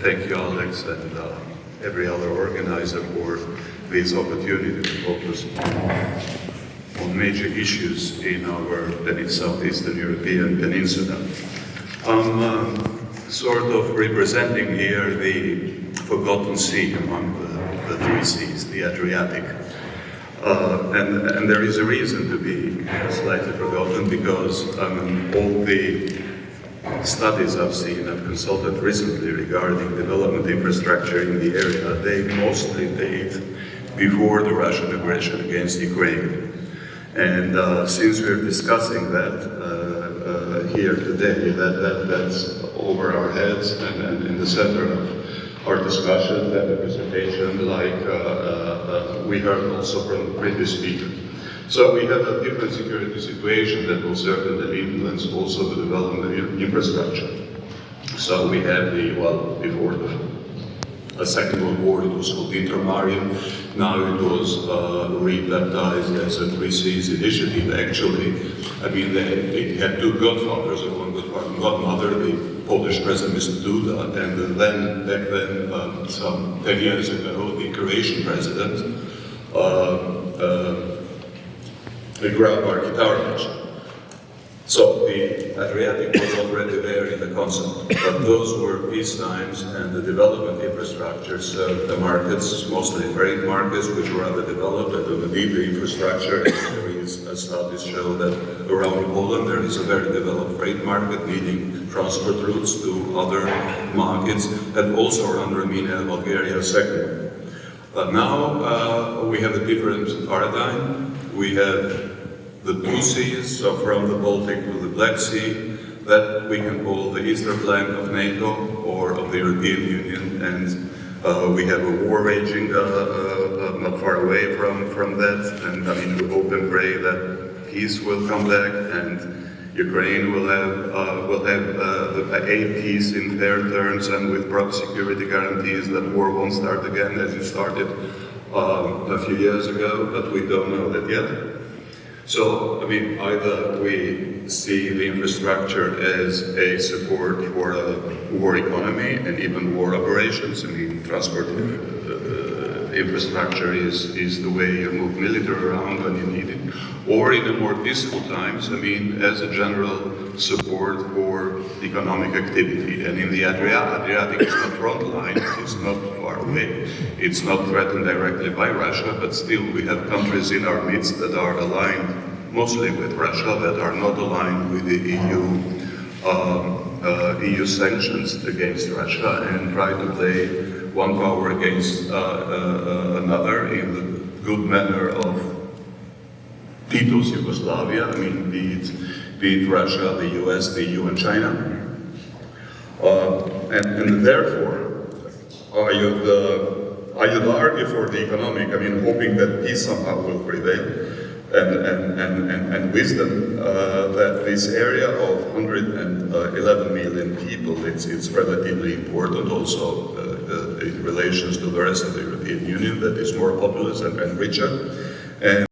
thank you, Alex, and every other organizer for this opportunity to focus on major issues in our Southeastern European peninsula. I'm sort of representing here the forgotten sea among the three seas, the Adriatic. And there is a reason to be slightly forgotten, because all the studies I've seen, I've consulted recently regarding development infrastructure in the area, they mostly date before the Russian aggression against Ukraine. And since we're discussing that here today, that's over our heads and in the center of our discussion and the presentation, like we heard also from the previous speaker. So we have a different security situation that will certainly influence also the development of infrastructure. So we have before the Second World War, it was called Intermarium. Now it was rebaptized as a Three Seas Initiative. Actually, I mean, they had two godfathers, one godmother, the Polish president, Mr. Duda, and then, back then, some 10 years ago, the Croatian president, Grabar Kitarovic. So the Adriatic was already there in the concept, but those were peace times, and the development infrastructure served the markets, mostly freight markets, which were underdeveloped, and the deep infrastructure. There is, studies show that around Poland there is a very developed freight market, needing transport routes to other markets, and also around Romania and Bulgaria second. But now we have a different paradigm. We have the two seas, so from the Baltic to the Black Sea, that we can call the eastern flank of NATO or of the European Union, and we have a war raging not far away from that, and I mean, we hope and pray that peace will come back, and Ukraine will have a peace in fair terms and with proper security guarantees that war won't start again as it started a few years ago, but we don't know that yet. So, I mean, either we see the infrastructure as a support for a war economy and even war operations. I mean, transport infrastructure is the way you move military around when you need it. Or in the more peaceful times, I mean, as a general support for economic activity. And in the Adriatic is not front line, it's not far away. It's not threatened directly by Russia, but still we have countries in our midst that are aligned mostly with Russia, that are not aligned with the EU sanctions against Russia, and try to play one power against another in the good manner of Tito's Yugoslavia. I mean, be it Russia, the US, the EU, and China. And therefore, I would argue for the economic, I mean, hoping that peace somehow will prevail, and wisdom that this area of 111 million people, it's relatively important also in relations to the rest of the European Union, that is more populous and richer. And